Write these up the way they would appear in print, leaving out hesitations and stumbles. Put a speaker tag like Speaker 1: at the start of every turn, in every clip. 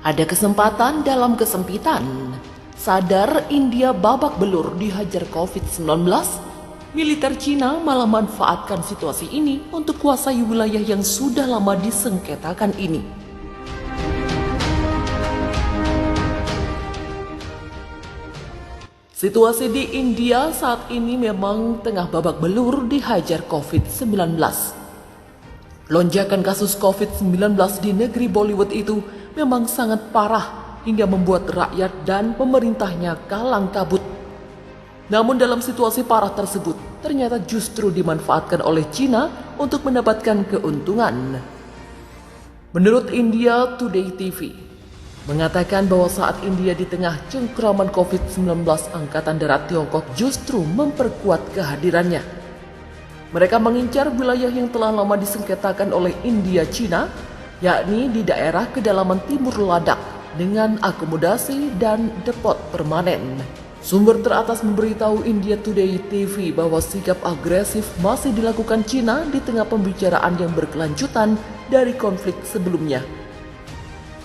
Speaker 1: Ada kesempatan dalam kesempitan. Sadar India babak belur dihajar COVID-19, militer Cina malah manfaatkan situasi ini untuk kuasai wilayah yang sudah lama disengketakan ini. Situasi di India saat ini memang tengah babak belur dihajar COVID-19. Lonjakan kasus COVID-19 di negeri Bollywood itu memang sangat parah hingga membuat rakyat dan pemerintahnya kalang kabut. Namun dalam situasi parah tersebut, ternyata justru dimanfaatkan oleh Cina untuk mendapatkan keuntungan. Menurut India Today TV, mengatakan bahwa saat India di tengah cengkraman COVID-19, Angkatan Darat Tiongkok justru memperkuat kehadirannya. Mereka mengincar wilayah yang telah lama disengketakan oleh India Cina, yakni di daerah kedalaman timur Ladakh dengan akomodasi dan depot permanen. Sumber teratas memberitahu India Today TV bahwa sikap agresif masih dilakukan Cina di tengah pembicaraan yang berkelanjutan dari konflik sebelumnya.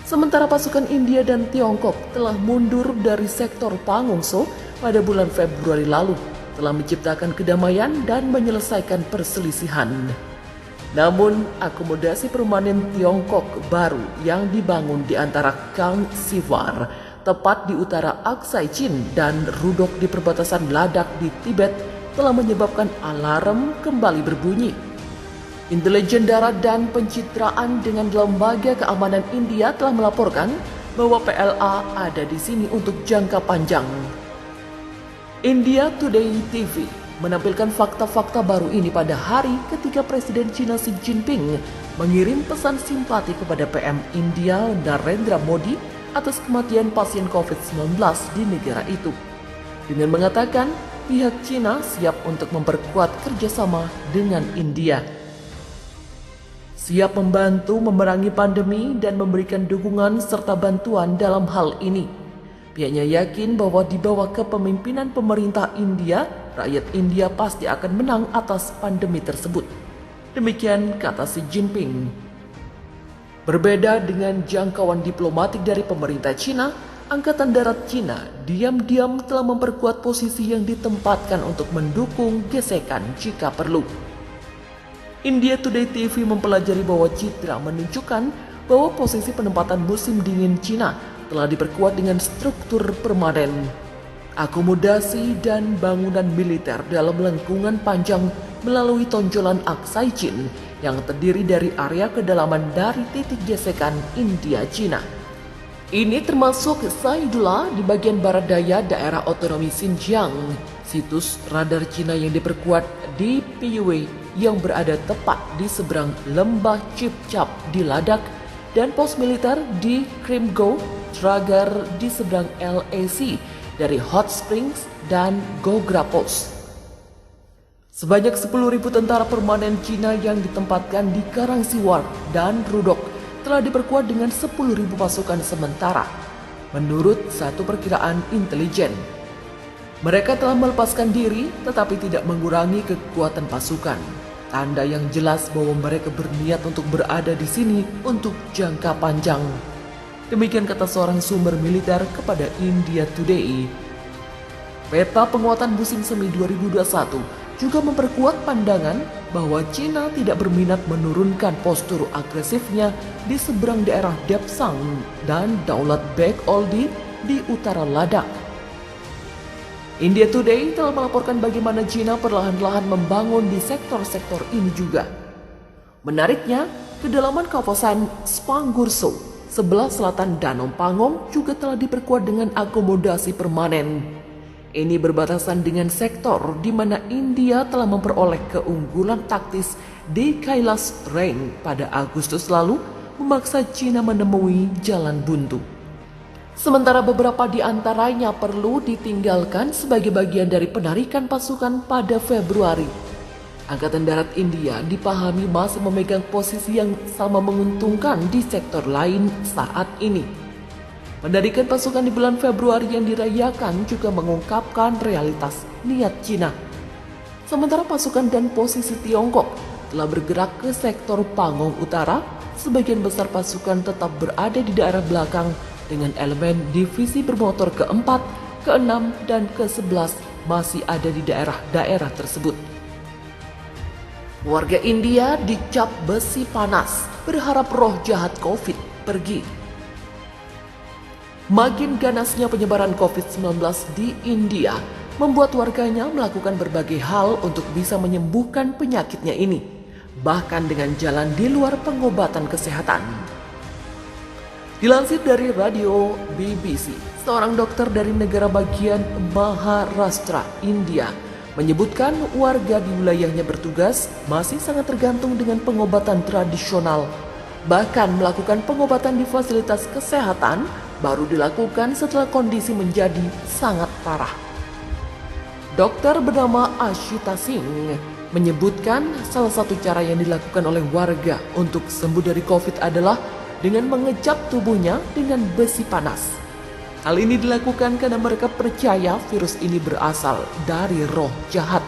Speaker 1: Sementara pasukan India dan Tiongkok telah mundur dari sektor Pangongso pada bulan Februari lalu, telah menciptakan kedamaian dan menyelesaikan perselisihan. Namun, akomodasi permanen Tiongkok baru yang dibangun di antara Kang Siwar, tepat di utara Aksai Chin dan Rudok di perbatasan Ladakh di Tibet, telah menyebabkan alarm kembali berbunyi. Intelijen Darat dan Pencitraan dengan Lembaga Keamanan India telah melaporkan bahwa PLA ada di sini untuk jangka panjang. India Today TV menampilkan fakta-fakta baru ini pada hari ketika Presiden China Xi Jinping mengirim pesan simpati kepada PM India Narendra Modi atas kematian pasien COVID-19 di negara itu, dengan mengatakan pihak China siap untuk memperkuat kerjasama dengan India, siap membantu memerangi pandemi dan memberikan dukungan serta bantuan dalam hal ini. Pihaknya yakin bahwa di bawah kepemimpinan pemerintah India, rakyat India pasti akan menang atas pandemi tersebut. Demikian kata Xi Jinping. Berbeda dengan jangkauan diplomatik dari pemerintah Cina, Angkatan Darat Cina diam-diam telah memperkuat posisi yang ditempatkan untuk mendukung gesekan jika perlu. India Today TV mempelajari bahwa citra menunjukkan bahwa posisi penempatan musim dingin Cina telah diperkuat dengan struktur permanen, akomodasi dan bangunan militer dalam lengkungan panjang melalui tonjolan Aksai Chin yang terdiri dari area kedalaman dari titik gesekan India-Cina. Ini termasuk Saidullah di bagian barat daya daerah otonomi Xinjiang, situs radar Cina yang diperkuat di Piyue yang berada tepat di seberang lembah Chipchap di Ladakh, dan pos militer di Krimgo Tragar di seberang LAC dari Hot Springs dan Gogra Post. Sebanyak 10.000 tentara permanen Cina yang ditempatkan di Karangsiwar dan Rudok telah diperkuat dengan 10.000 pasukan sementara, menurut satu perkiraan intelijen. Mereka telah melepaskan diri tetapi tidak mengurangi kekuatan pasukan. Tanda yang jelas bahwa mereka berniat untuk berada di sini untuk jangka panjang. Demikian kata seorang sumber militer kepada India Today. Peta penguatan musim semi 2021 juga memperkuat pandangan bahwa Cina tidak berminat menurunkan postur agresifnya di seberang daerah Depsang dan Daulat Beg Oldi di utara Ladakh. India Today telah melaporkan bagaimana Cina perlahan-lahan membangun di sektor-sektor ini juga. Menariknya, kedalaman kawasan Spangurso sebelah selatan Danau Pangong juga telah diperkuat dengan akomodasi permanen. Ini berbatasan dengan sektor di mana India telah memperoleh keunggulan taktis di Kailas Range pada Agustus lalu, memaksa Cina menemui jalan buntu. Sementara beberapa di antaranya perlu ditinggalkan sebagai bagian dari penarikan pasukan pada Februari. Angkatan Darat India dipahami masih memegang posisi yang sama menguntungkan di sektor lain saat ini. Penarikan pasukan di bulan Februari yang dirayakan juga mengungkapkan realitas niat Cina. Sementara pasukan dan posisi Tiongkok telah bergerak ke sektor Pangong Utara, sebagian besar pasukan tetap berada di daerah belakang dengan elemen divisi bermotor keempat, keenam, dan ke-11 masih ada di daerah-daerah tersebut. Warga India dicap besi panas, berharap roh jahat COVID pergi. Makin ganasnya penyebaran COVID-19 di India membuat warganya melakukan berbagai hal untuk bisa menyembuhkan penyakitnya ini, bahkan dengan jalan di luar pengobatan kesehatan. Dilansir dari radio BBC, seorang dokter dari negara bagian Maharashtra, India, menyebutkan warga di wilayahnya bertugas masih sangat tergantung dengan pengobatan tradisional. Bahkan melakukan pengobatan di fasilitas kesehatan baru dilakukan setelah kondisi menjadi sangat parah. Dokter bernama Ashita Singh menyebutkan salah satu cara yang dilakukan oleh warga untuk sembuh dari COVID adalah dengan mengecap tubuhnya dengan besi panas. Hal ini dilakukan karena mereka percaya virus ini berasal dari roh jahat.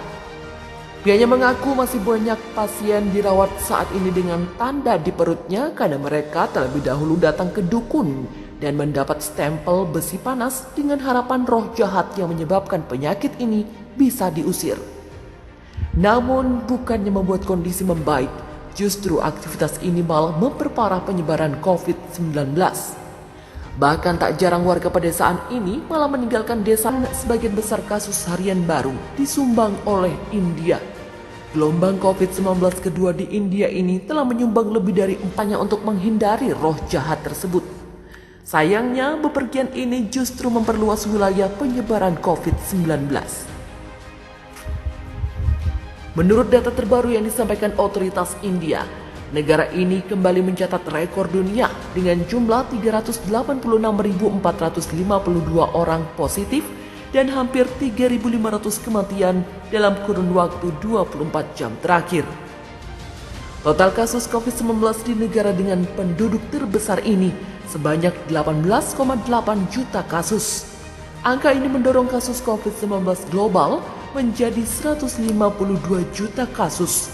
Speaker 1: Pihaknya mengaku masih banyak pasien dirawat saat ini dengan tanda di perutnya karena mereka terlebih dahulu datang ke dukun dan mendapat stempel besi panas dengan harapan roh jahat yang menyebabkan penyakit ini bisa diusir. Namun bukannya membuat kondisi membaik, justru aktivitas ini malah memperparah penyebaran COVID-19. Bahkan tak jarang warga pedesaan ini malah meninggalkan desa. Sebagian besar kasus harian baru disumbang oleh India. Gelombang COVID-19 kedua di India ini telah menyumbang lebih dari 4-nya untuk menghindari roh jahat tersebut. Sayangnya bepergian ini justru memperluas wilayah penyebaran COVID-19. Menurut data terbaru yang disampaikan otoritas India, negara ini kembali mencatat rekor dunia dengan jumlah 386.452 orang positif dan hampir 3.500 kematian dalam kurun waktu 24 jam terakhir. Total kasus COVID-19 di negara dengan penduduk terbesar ini sebanyak 18,8 juta kasus. Angka ini mendorong kasus COVID-19 global menjadi 152 juta kasus.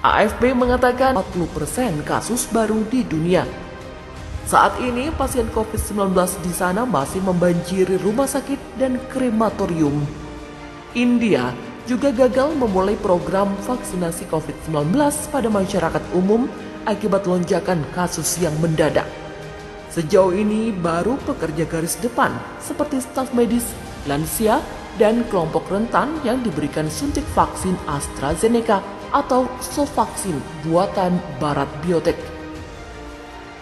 Speaker 1: AFP mengatakan 40% kasus baru di dunia. Saat ini pasien COVID-19 di sana masih membanjiri rumah sakit dan krematorium. India juga gagal memulai program vaksinasi COVID-19 pada masyarakat umum akibat lonjakan kasus yang mendadak. Sejauh ini baru pekerja garis depan seperti staf medis, lansia, dan kelompok rentan yang diberikan suntik vaksin AstraZeneca atau Sovaksin buatan Barat Biotech.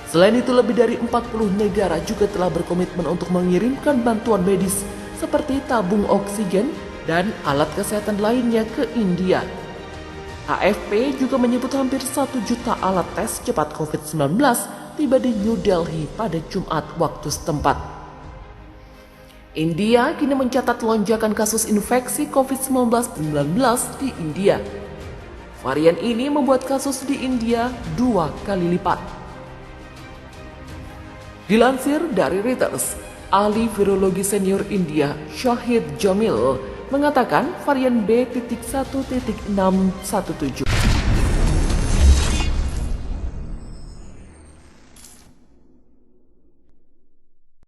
Speaker 1: Selain itu, lebih dari 40 negara juga telah berkomitmen untuk mengirimkan bantuan medis seperti tabung oksigen dan alat kesehatan lainnya ke India. AFP juga menyebut hampir 1 juta alat tes cepat COVID-19 tiba di New Delhi pada Jumat waktu setempat. India kini mencatat lonjakan kasus infeksi COVID-19 di India. Varian ini membuat kasus di India 2 kali lipat. Dilansir dari Reuters, ahli virologi senior India Shahid Jamil mengatakan varian B.1.617